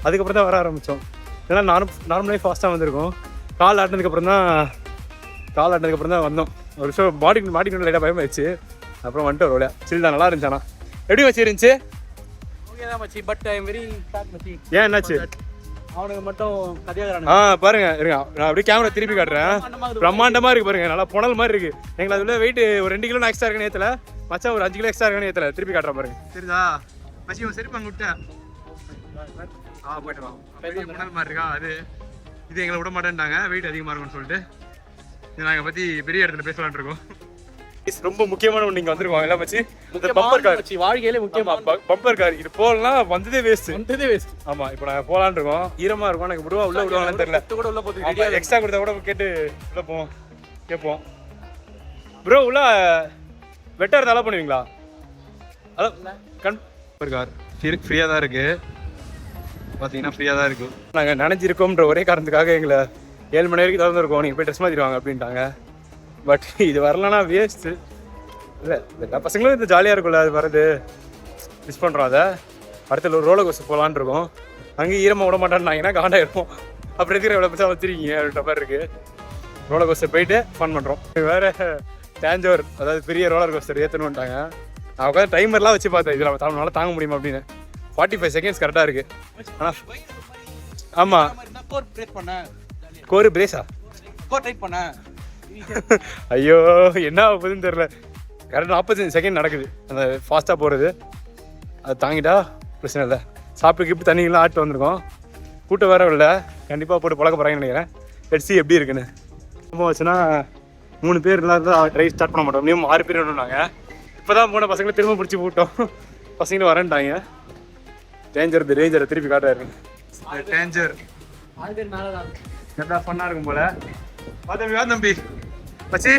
அதுக்கப்புறம் தான் வர ஆரம்பித்தோம். ஏன்னா நார்மலாக ஃபாஸ்ட்டாக வந்திருக்கோம். கால் ஆட்டினதுக்கப்புறம் தான் வந்தோம். ஒரு விஷயம் மாட்டிக்கணும் லைட்டாக பயமாயிடுச்சு. அப்புறம் வந்துட்டு ஒரு வழியா சில் தான், நல்லா இருந்துச்சு. ஆனால் எப்படி வச்சு இருந்துச்சு? ஓகே தான் மச்சி, but I am very shock மச்சி. ஏன் என்னாச்சு? அவனுக்கு மட்டும் கதையாகிறான். பாருங்க இருங்க, நான் அப்படியே கேமரா திருப்பி காட்டுறேன். பிரம்மாண்டமா இருக்கு பாருங்க, நல்லா புனல் மாதிரி இருக்கு. எங்களுக்கு அதுல வெயிட் ஒரு 2 கிலோ எக்ஸ்ட்ரா இருக்குன்னு ஏத்தல, மச்சான் ஒரு 5 கிலோ எக்ஸ்ட்ரா இருக்குன்னு ஏத்தல. திருப்பி காட்டுறேன் பாருங்க. சரிதா மச்சி, உன் செருப்பு அங்க விட்டேன். போயிட்டு வா. புனல் மாதிரி இருக்கா அது. இது எங்களை விட மாட்டேன்ட்டாங்க, வெயிட் அதிகமா இருக்கும்னு சொல்லிட்டு. இது நாங்கள் பத்தி பெரிய இடத்துல பேசலாம்னு இருக்கோம். ரொம்ப முக்கியமான ஒன்று இங்கே வந்துருக்கோம் எல்லாம் வச்சு. இந்த பம்பர் கார் வாழ்க்கையிலே முக்கியமா பம்பர் கார் இது போகலாம் வந்ததே வேஸ்ட். ஆமா. இப்போ நாங்கள் போகலான்னு இருக்கோம். ஈரமா இருக்கும், எனக்கு விடுவா உள்ள விடுவாங்கன்னு தெரியல. கூட உள்ள போட்டு எக்ஸ்ட்ரா கொடுத்தா கூட கேட்டு உள்ள போவோம், கேட்போம். ப்ரோ உள்ள வெட்டா இருந்தா அலோ பண்ணுவீங்களா? பம்பர் கார் ஃப்ரீயாக தான் இருக்கு, பார்த்தீங்கன்னா ஃப்ரீயாக தான் இருக்கு. நாங்கள் நினைஞ்சிருக்கோம்ன்ற ஒரே காரணத்துக்காக எங்களை 7 மணி வரைக்கும் திறந்துருக்கோம், நீங்கள் போய் ட்ரெஸ் மாற்றிடுவாங்க அப்படின்ட்டாங்க. பட் இது வரலன்னா வேஸ்ட்டு. இல்லை எல்லா பசங்களும் இது ஜாலியாக இருக்கும்ல, அது வரது மிஸ் பண்ணுறோம். அதை அடுத்த ஒரு ரோலர் கோஸ்டர் போகலான்னு இருக்கோம். அங்கேயும் ஈரமாக விட மாட்டான்னாங்கன்னா காண்டாயிருக்கும். அப்புறம் எதுக்கு எவ்வளோ பசங்க வச்சுருக்கீங்க அப்படின்ற மாதிரி இருக்குது. ரோலர் கோஸ்டர் போயிட்டு ஃபன் பண்ணுறோம். வேறு டேஞ்சோர், அதாவது பெரிய ரோலர் கோஸ்டர் ஏற்றணுன்ட்டாங்க. நான் உட்காந்து டைமர்லாம் வச்சு பார்த்தேன், இதில் நம்மளால தாங்க முடியுமா அப்படின்னு. 45 செகண்ட்ஸ் கரெக்டாக இருக்குது. ஆனால் ஆமாம், கோர் பிரேஸா ஐயோ என்ன ஆகுதுன்னு தெரியல. கரெக்டாக 45 செகண்ட் நடக்குது அந்த ஃபாஸ்ட்டாக போகிறது. அது தாங்கிட்டா பிரச்சனை இல்லை. சாப்பிட்டு கிப்ட்டு தண்ணிங்கெலாம் ஆட்டு வந்திருக்கோம். கூட்டம் வேற இல்லை, கண்டிப்பாக போட்டு பழக்க போகிறாங்கன்னு நினைக்கிறேன். லெட்ஸ் see எப்படி இருக்குன்னு. ரொம்ப வச்சுன்னா 3 பேர் இருந்தால் ட்ரைவ் ஸ்டார்ட் பண்ண மாட்டோம், மினிமம் 6 பேர் வேணும்னாங்க. இப்போ தான் போன பசங்களை திரும்ப பிடிச்சி போட்டோம், பசங்களும் வரேன்ட்டாங்க. ரேஞ்சரை திருப்பி காட்டுறாரு. டேஞ்சர் நல்லா ஃபன்னாக இருக்கும் போல. வா தம்பி மச்சி,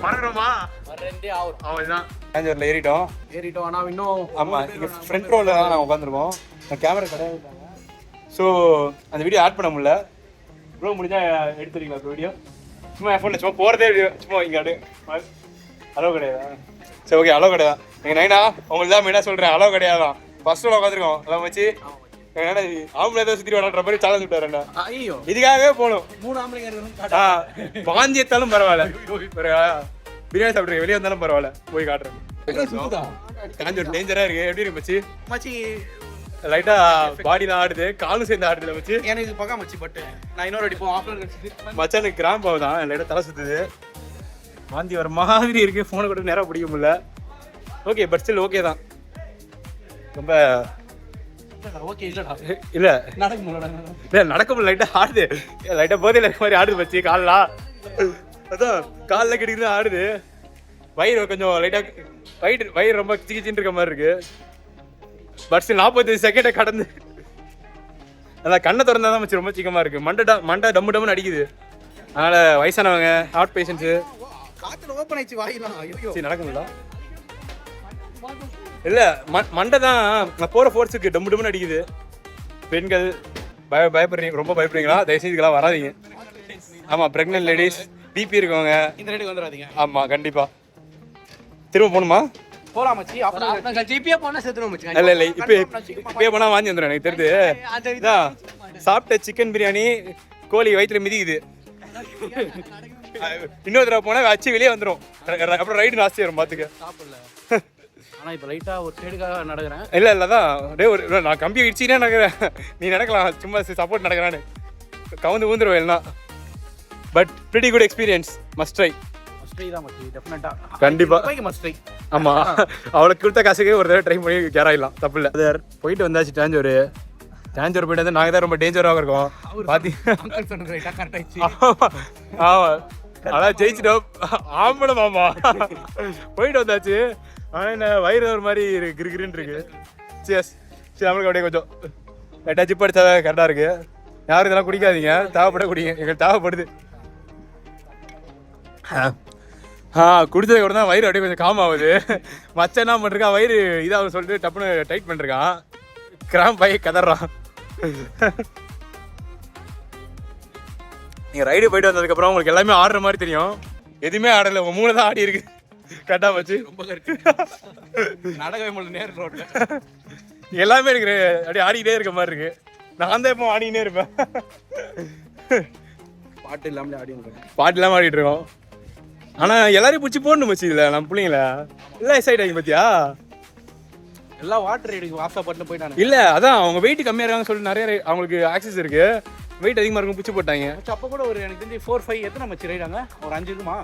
மறந்துடுமா? அவன் டேஞ்சரில் ஏறிட்டோம். ஆனால் இன்னும் ஆமாம், இங்கே ஃப்ரண்ட் ரோவில் தான் நாங்கள் உட்காந்துருக்கோம். கேமரா கிடையாது, ஸோ அந்த வீடியோ ஆட் பண்ண முடியல. ப்ரோ முடிஞ்சா எடுத்துறீங்களா இப்போ வீடியோ? சும்மா என் ஃபோனில் சும்மா போகிறதே சும்மா இங்கே அப்படியே அளவு கிடையாதா? சரி ஓகே, அளவு கிடையாது. எங்கள் நைனா உங்களுக்கு தான் மெயினாக சொல்கிறேன், அளவு கிடையாதான். ஃபர்ஸ்ட் ரோல் உட்காந்துருக்கோம். அதான் வச்சு ஆம்பளை ஏதோ சுற்றி விளாட்ற மாதிரி சேலஞ்ச் விட்டாருண்ணா. ஐயோ இதுக்காகவே போகணும். 3 ஆம்பளைங்க வாந்தி எடுத்தாலும் பரவாயில்ல, பிரியாணி சாப்பிட்ருக்கேன், வெளியே வந்தாலும் பரவாயில்ல, போய் காட்டுறேன். கொஞ்சம் டேஞ்சரா இருக்கு. எப்படி இருக்கு மச்சி? மச்சி லைட்டா பாடிலாம் ஆடுது, காலும் சேர்ந்து ஆடுதுல மச்சி. எனக்கு பக்கா மச்சி, பட் நான் இன்னொரு அடிப்போம் ஆஃப்டர் மச்சானுக்கு கிராம் தான் லைட்டா தலை சுத்துது, வாந்தி வர மாதிரி இருக்கு. ஃபோனை கூட நேரம் பிடிக்க முடியல. ஓகே பட் ஸ்டில் ஓகே தான். ரொம்ப ஓகே இல்லடா, இல்ல நடக்க முடியல, இல்ல நடக்க முடியல, லைட்டா ஆடுது, லைட்டா போதையில இருக்க மாதிரி ஆடுது மச்சி. கால்லாம் அதான் காலில் கட்டிக்கிட்டு ஆடுது. வயிறு கொஞ்சம் லைட்டா வயிறு ரொம்ப கிச்சின்னு இருக்க மாதிரி இருக்கு. பட் ஸ்டில் 45 செகண்டை கடந்து அதான் கண்ணை திறந்தா தான் மச்சி ரொம்ப சீக்கிரமா இருக்கு. மண்டை டம்மு டம்முன்னு அடிக்குது. அதனால வயசானவங்க, ஹார்ட் பேஷண்ட்ஸு காத்துல ஓப்பன் ஆயிடுச்சு வாயிலாம். ஐயோ சரி நடக்க முடியல. இல்லை மண்டை தான் நான் போகிற ஃபோர்ஸுக்கு டம்மு டம்முன்னு அடிக்குது. பெண்கள் பயப்படுறீங்க, ரொம்ப பயப்படுறீங்களா? தயவுசெய்து இதெல்லாம் வராதிங்க. ஆமாம், ப்ரெக்னென்ட் லேடிஸ், பிபி இருக்கவங்க இந்த ரேட்டுக்கு வந்துடாதீங்க. ஆமாம் கண்டிப்பாக. திரும்ப போகணுமா? போலாம் மச்சி. அப்புறம் ஜிபியே போனா செத்துறோம் மச்சி. இல்லை இப்பயே போனால் வாங்கி வந்துடும் எனக்கு தெரியுது. இதான் சாப்பிட்ட சிக்கன் பிரியாணி கோழி வயிற்றுல மிதிக்குது. இன்னொரு தடவை போனால் வச்சு வெளியே வந்துடும். அப்புறம் ரைடு நாஸ்தி வரும் பார்த்துக்க. சாப்பிடல, ஆனால் இப்போ லைட்டாக ஒரு சைடுக்காக நடக்கிறேன். இல்லை தான் டே ஒரு நான் கம்பி இடிச்சினே நடக்கிறேன். நீ நடக்கலாம், சும்மா சப்போர்ட் நடக்கிறான்னு கவுந்து ஊந்துருவேன் எல்லாம். But pretty good experience, must try. தான் மச்சி, டெஃபினட்டா கண்டிப்பா மஸ்ட் ட்ரை. ஆமா, அவளுக்கு கொடுத்த காசுக்கு ஒரு தடவை ட்ரை பண்ணி கேராயிடலாம், தப்பு இல்லை. போயிட்டு வந்தாச்சு டேஞ்சர் போயிட்டு வந்து நாங்கள் தான் ரொம்ப டேஞ்சராக இருக்கோம். ஆமா அதான் ஜெயிச்சிட்டோம். ஆம்பளை மாமா போயிட்டு வந்தாச்சு. ஆனால் என்ன வயிறு ஒரு மாதிரி கிருகிருன்னு இருக்கு. சரி நம்மளுக்கு அப்படியே கொஞ்சம் லைட்டாக ஜிப் அடிச்சா கரெக்டாக இருக்கு. யாரும் இதெல்லாம் குடிக்காதீங்க, தேவைப்பட குடிங்க, எங்களுக்கு தேவைப்படுது. குடிச்சதுக்கு அப்புறம் தான் வயிறு அப்படியே கொஞ்சம் காம் ஆகுது. மச்சம் என்ன பண்ணிருக்கான், வயிறு இதாக சொல்லிட்டு டப்புன்னு டைட் பண்ணிருக்கான், கிராம் பைய கதறான். நீங்கள் ரைடு போயிட்டு வந்ததுக்கப்புறம் உங்களுக்கு எல்லாமே ஆடுற மாதிரி தெரியும். எதுவுமே ஆடலை, உங்கள் மூளை தான் ஆடி இருக்கு. கரெக்டாக வச்சு ரொம்ப நடக்கவே முடியல நேர் ரோட்ல. எல்லாமே இருக்கு, அப்படியே ஆடிக்கிட்டே இருக்க மாதிரி இருக்கு. நான் தான் இப்போ ஆடிக்கிட்டே இருப்பேன். பாட்டு இல்லாமல் ஆடிட்டு இருக்கோம். ஆனால் எல்லாரையும் பிடிச்சி போடணும் மச்சி. இதில் நம்ம பிள்ளைங்கள எல்லாம் எக்ஸைட் ஆகி பார்த்தியா? எல்லாம் வாட்டர் ரைடுக்கு ஆசைப்பட்டு போயிட்டாங்க. இல்ல அதான் அவங்க வெயிட் கம்மியா இருக்காங்கன்னு சொல்லி நிறைய அவங்களுக்கு ஆக்சஸ் இருக்கு. வெயிட் அதிகமா இருக்கும் பிடிச்சி போட்டாங்க. அப்போ கூட ஒரு எனக்கு தெரிஞ்சு 4-5 எத்தனை மச்சி ரைடாங்க? ஒரு 5 இருக்குமா?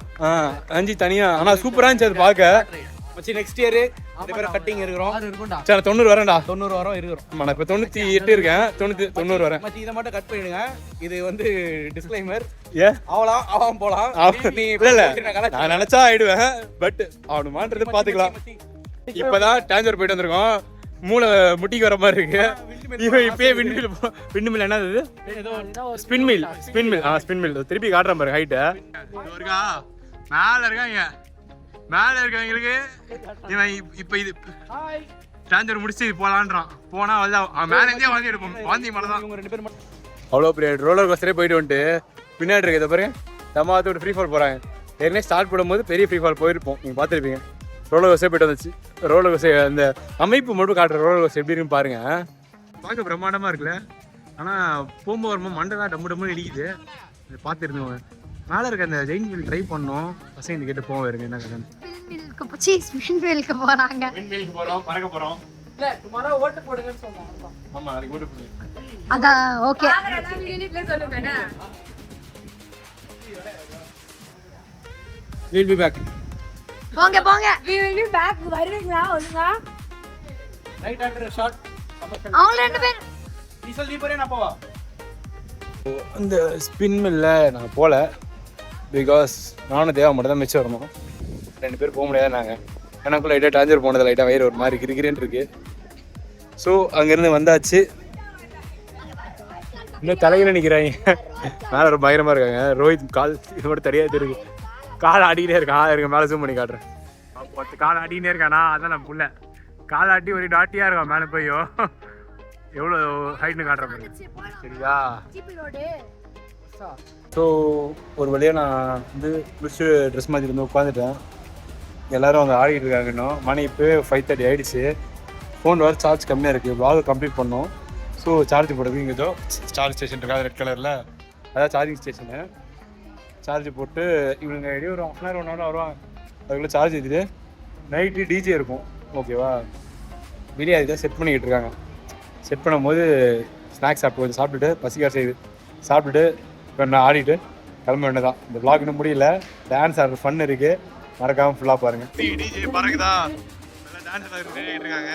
5 தனியா. ஆனா சூப்பரா இருந்துச்சு அது பார்க்க. மச்சி நெக்ஸ்ட் இயர் ரெண்டு பேரும் கட்டிங் இருக்கிறோம். சரி 90 வரேன்டா. 90 வரோம் இருக்கிறோம். நான் இப்போ 98 இருக்கேன். 90 வரேன். மச்சி இதை மட்டும் கட் பண்ணிடுங்க. இது வந்து டிஸ்க்ளைமர். ஏ அவன் போலாம். இல்ல நான் நினைச்சா ஆயிடுவேன். பட் அவனுமான்றது பாத்துக்கலாம். இப்பதான் டாஞ்சர் போயிட்டு வந்திருக்கோம். மூளை முட்டிக்கு வர மாதிரி இருக்கு. இவன் இப்பயே விண்மில் என்னது? ஸ்பின் மில் திருப்பி காட்டுற மாதிரி ஹைட்டு இருக்கா. மேல இருக்காங்க. மேல இருக்கவங்களுக்கு இவன் இப்ப இது டாஞ்சர் முடிச்சு போலான்றான். போனா மேல இருந்தே வாந்தி எடுப்போம். வாந்தி மலைதான். அவ்வளோ பெரிய ரோலர் கோஸ்டரே போயிட்டு வந்துட்டு பின்னாடி இருக்கு. இதை பாருங்க தம்மாத்தோட ஃப்ரீ ஃபால் போறாங்க. ஏற்கனவே ஸ்டார்ட் பண்ணும்போது பெரிய ஃப்ரீ ஃபால் போயிருப்போம். நீங்க பார்த்துருப்பீங்க. ரோலர் கோஸ்டரே போயிட்டு வந்துச்சு. ரோலர் கோஸ்டர் அந்த அமைப்பு மட்டும் காட்டுற ரோலர் கோஸ்டர் எப்படி இருக்குன்னு பாருங்க. பார்க்க பிரம்மாண்டமா இருக்குல்ல. ஆனா போகும்போது வரும்போது மண்டை தான் டம்மு டம்முன்னு இடிக்குது. பார்த்துருந்தவங்க மேலே இருக்க அந்த ஜெயின் வீல் ட்ரை பண்ணோம். பசங்க கேட்டு போவோம். இருங்க என்ன கதை. ஸ்பின் வீலுக்கு போறாங்க. விண்வெளிக்கு போறோம், பறக்க போறோம். இல்ல டுமாரோ ஓட்டு போடுங்கன்னு சொன்னாங்க. ஆமா அதுக்கு ஓட்டு போடுங்க. அதான் ஓகே. We'll be back. போங்க போங்க. பேக் வருவீங்களா ஒழுங்கா? Right after a shot. அவங்க ரெண்டு பேர் நீ சொல்லி போறே நான் போவா. அந்த ஸ்பின் மில்ல நான் போகல. பிகாஸ் நானும் தேவை மட்டும் தான் மிச்சம் வரணும். 2 பேர் போக முடியாது. நாங்கள் எனக்குள்ள லைட்டாக டாஞ்சர் போனது லைட்டாக வயிறு ஒரு மாதிரி கிரிக்கிறேன்னு இருக்கு. ஸோ அங்கேருந்து வந்தாச்சு. இன்னும் தலையில் நிற்கிறாங்க. மேலே ஒரு பயங்கரமாக இருக்காங்க. ரோஹித் கால் இது மட்டும் தெரியாது தெரியுது. கால் ஆடிக்கிட்டே இருக்கான். இருக்க மேலே ஜூம் பண்ணி காட்டுறேன். 10 கால் ஆடிக்கிட்டே இருக்கானா. அதான் நான் புள்ள கால் ஆட்டி ஒரு டாட்டியாக இருக்கான். மேலே போயோ எவ்வளோ ஹைட்னு காட்டுற மாதிரி சரியா. ஸோ ஒரு வழியாக நான் வந்து குளிச்சு ட்ரெஸ் மாதிரி இருந்து உட்காந்துட்டேன். எல்லோரும் அங்கே ஆடிக்கிட்டு இருக்காங்க. இன்னும் மணி இப்போ 5:30 ஆகிடுச்சு. ஃபோன் வர சார்ஜ் கம்மியாக இருக்குது. vlog கம்ப்ளீட் பண்ணோம். ஸோ சார்ஜ் போடுறது இங்கே ஏதோ சார்ஜ் ஸ்டேஷன் இருக்கா ரெட் கலரில். அதான் சார்ஜிங் ஸ்டேஷனு. சார்ஜ் போட்டு இவங்க எப்படியும் ஒரு 1/2 hour 1 hour வருவாங்க. அதுக்குள்ளே சார்ஜ் ஏற்றிட்டு நைட்டு டிஜே இருக்கும். ஓகேவா. பிரியாணி தான் செட் பண்ணிக்கிட்டு இருக்காங்க. செட் பண்ணும்போது ஸ்நாக்ஸ் கொஞ்சம் சாப்பிட்டுட்டு பசிக்கார செய்யுது. சாப்பிட்டுட்டு இப்போ நான் ஆடிட்டு கிளம்ப வேண்டியதான். இந்த vlog இன்னும் முடியல. டான்ஸ் ஆடுற ஃபன் இருக்குது. மறக்காமல் ஃபுல்லாக பாருங்கள். டிஜே பறக்குதா டான்ஸ் ஆடிட்டு இருக்காங்க.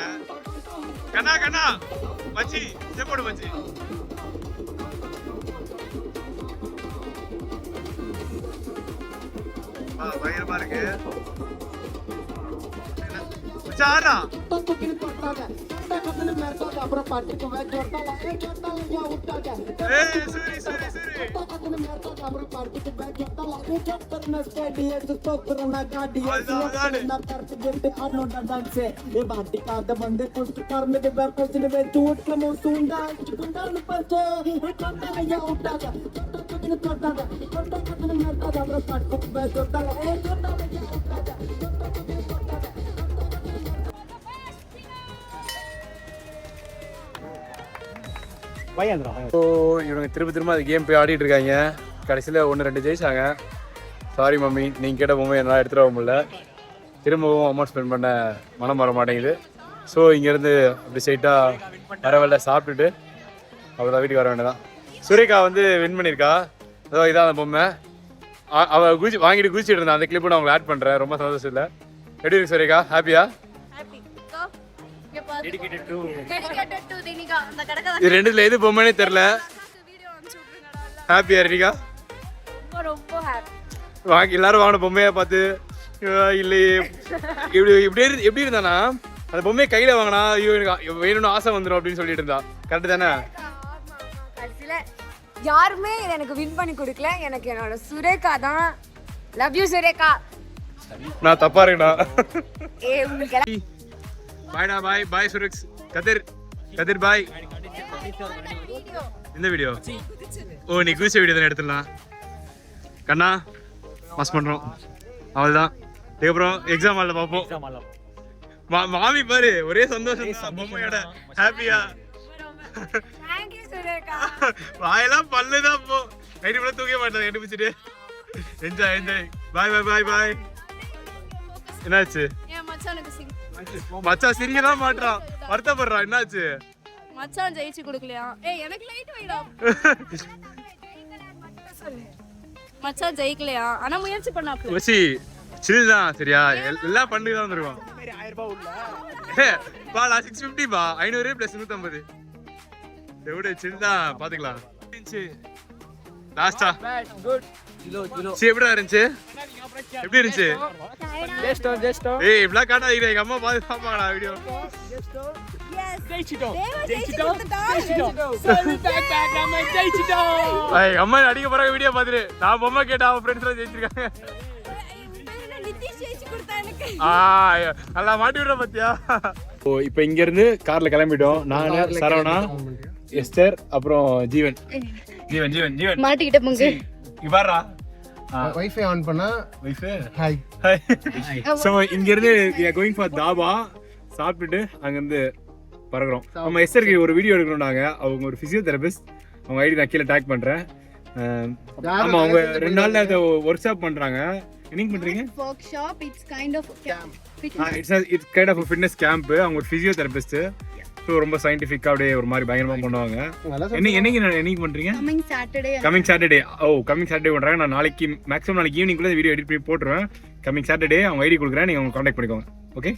கண்ணா கண்ணா மச்சி செப்போடு மச்சி. பயங்கரமா இருக்கு. மச்சானா ஸோ இவங்க திரும்ப அது கேம் போய் ஆடிட்டு இருக்காங்க. கடைசியில் 1-2 ஜெயிச்சாங்க. சாரி மம்மி, நீங்கள் கேட்ட பொம்மை என்னால் எடுத்துகிட்டு வர முடியல. திரும்பவும் அமௌண்ட் ஸ்பெண்ட் பண்ண மனம் வர மாட்டேங்குது. ஸோ இங்கேருந்து அப்படி ஸ்ட்ரைட்டாக வரவில்ல சாப்பிட்டுட்டு அவ்வளோதான் வீட்டுக்கு வர வேண்டியதான். சுரேகா வந்து வின் பண்ணியிருக்கா. அதோ இதான் அந்த பொம்மை. அவள் வாங்கிட்டு குதிச்சிட்டு இருந்தான். அந்த கிளிப்பு நான் உங்களுக்கு ஆட் பண்ணுறேன். ரொம்ப சந்தோஷம் இல்லை. எப்படி இருக்கு சுரேகா? ஹாப்பியா? இது ரெண்டுல எது பொம்மைனே தெரியல. ஹாப்பியா ரெடிகா? வாங்கி எல்லாரும் வாங்கின பொம்மையா பார்த்து இல்லையே எப்படி இருந்தானா அந்த பொம்மையை கையில வாங்கினா ஐயோ எனக்கு வேணும்னு ஆசை வந்துடும் அப்படின்னு சொல்லிட்டு இருந்தா. கரெக்ட் தானே? யாருமே எனக்கு வின் பண்ணி கொடுக்கல. எனக்கு என்னோட சுரேகா தான். Love you Sureka. நான் தப்பா இருக்கேனா? உங்களுக்கு பாய்டா பாய். பாய் சுரேக்ஸ். கதிர் பாய். இந்த வீடியோ ஓ நீ குதிச்ச வீடியோ தானே எடுத்துடலாம். கண்ணா பாஸ் பண்ணுறோம். அவள் தான். அதுக்கப்புறம் எக்ஸாம் ஹாலில் பார்ப்போம். மாமி பாரு ஒரே சந்தோஷம் பொம்மையோட. ஹாப்பியா? வாயெல்லாம் பல்லுதான் போ. நைட்டு கூட தூக்க மாட்டேன் எடுப்பிச்சுட்டு. என்ஜாய். பாய். என்னாச்சு? மச்சான் சிரிக்க தான் மாட்டான். வருத்தப்படுறா என்னாச்சு மச்சான் ஜெயிச்சு கொடுக்கலையா ஏய் எனக்கு லைட் வைடா மச்சான் ஜெயிக்கலையா ஆனா முயற்சி பண்ணாப்ல வசி சில் தான் சரியா எல்லாம் பண்ணி தான் வந்துருவோம் 1000 ரூபாய் உள்ள பாலா 650 பா 500 + 150 எவ்வளவு சில் தான் பாத்துக்கலாம் லாஸ்டா குட் கிலோ சரி எப்படிடா இருந்துச்சு எப்படி இருந்துச்சு ஜெஸ்டோ ஏய் இவ்ளோ காட்டாதீங்க எங்க அம்மா பாத்து பாப்பாங்கடா வீடியோ ஜெயிச்சிட்டோம் சரி பேக் நம்ம ஜெயிச்சிட்டோம் ஏய் அம்மா அடிக்க போறாங்க வீடியோ பாத்துட்டு நான் பொம்மை கேட்டா அவ ஃப்ரெண்ட்ஸ்லாம் ஜெயிச்சிருக்காங்க நிதிஷ் ஜெயிச்சு கொடுத்தா எனக்கு நல்லா மாட்டி விடுற பாத்தியா ஓ இப்போ இங்க இருந்து கார்ல கிளம்பிட்டோம் நானு சரவணா எஸ்தர் அப்புறம் ஜீவன் மாட்டிக்கிட்ட பொங்கு இவாரா வைஃபை ஆன் பண்ணா வைஃபை ஹாய் சோ இங்க இருந்து we are going for dhaba சாப்பிட்டுட்டு அங்க இருந்து பறக்குறோம் நம்ம எஸ்தருக்கு ஒரு வீடியோ எடுக்கணும் நாங்க அவங்க ஒரு பிசியோதெரபிஸ்ட் அவங்க ஐடி நான் கீழே டேக் பண்றேன் ஆமா அவங்க 2 நாள்ல அதை ஒர்க் ஷாப் பண்றாங்க என்னங்க பண்றீங்க workshop it's kind of camp it's kind of fitness camp அவங்க ஒரு பிசியோதெரபிஸ்ட் ஸோ ரொம்ப சயின்டிஃபிக்கா அப்படியே ஒரு மாதிரி பயங்கரமா பண்ணுவாங்க என்னைக்கு பண்றீங்க கமிங் சாட்டர்டே கமிங் சாட்டர்டே பண்றாங்க நான் நாளைக்கு மேக்ஸிமம் நாளைக்கு ஈவினிங்குள்ள வீடியோ எடிட் பண்ணி போட்டுருவேன் கமிங் சாட்டர்டே அவங்க ஐடி கொடுக்குறேன் நீங்க அவங்க கான்டாக்ட் பண்ணிக்கோங்க ஓகே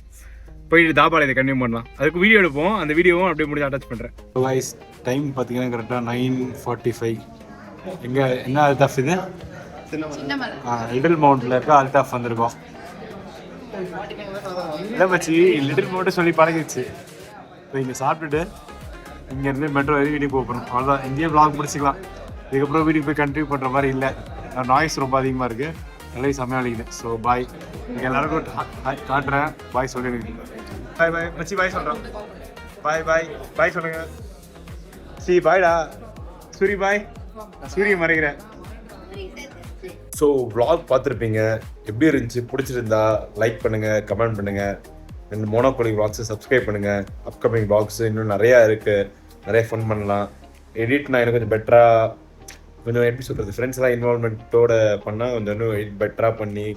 போயிட்டு தாபால இதை கண்டினியூ பண்ணலாம் அதுக்கு வீடியோ எடுப்போம் அந்த வீடியோவும் அப்படியே முடிஞ்சு அட்டாச் பண்றேன் வாய்ஸ் டைம் பார்த்தீங்கன்னா கரெக்டாக 9:45 எங்க என்ன அல்தாஃப் இது லிட்டில் மவுண்ட்ல இருக்க அல்தாஃப் வந்திருக்கோம் இல்லை மச்சி லிட்டில் மவுண்ட் சொல்லி பழகிடுச்சு இப்போ இங்கே சாப்பிட்டுட்டு இங்கேருந்து மெட்ரோ வரைக்கும் வீட்டுக்கு போகணும் அவ்வளோதான் இங்கேயே vlog முடிச்சிக்கலாம் இதுக்கப்புறம் வீட்டுக்கு போய் கண்டினியூ பண்ணுற மாதிரி இல்லை நாய்ஸ் ரொம்ப அதிகமாக இருக்குது நல்லா செம்மையாக அழிக்குது ஸோ பாய் இங்கே எல்லாருக்கும் காட்டுறேன் பாய் சொல்லிடுங்க பாய் பாய் மச்சி பாய் சொல்கிறோம் பாய் சொல்லுங்க சி பாய்டா சூரி பாய் சூரிய மறைக்கிறேன் ஸோ vlog பார்த்துருப்பீங்க எப்படி இருந்துச்சு பிடிச்சிருந்தா லைக் பண்ணுங்கள் கமெண்ட் பண்ணுங்கள் ரெண்டு மோனோபோலி vlogs சப்ஸ்கிரைப் பண்ணுங்கள் அப்கமிங் vlogs இன்னும் நிறையா இருக்குது நிறைய ஃபன் பண்ணலாம் எடிட் நான் எனக்கு கொஞ்சம் பெட்டராக கொஞ்சம் எப்படி சொல்கிறது ஃப்ரெண்ட்ஸ்லாம் இன்வால்மெண்ட்டோட பண்ணால் கொஞ்சம் இன்னும் பெட்டராக பண்ணி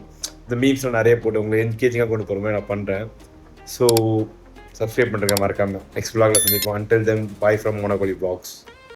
இந்த மீம்ஸ்லாம் நிறைய போட்டு உங்களை என்கேஜிங்காக கொண்டு போகிற மாதிரி நான் பண்ணுறேன் ஸோ சப்ஸ்கிரைப் பண்ணுறேன் மறக்காமல் நெக்ஸ்ட் vlogல சந்திப்போம் until then bye from monopoly vlogs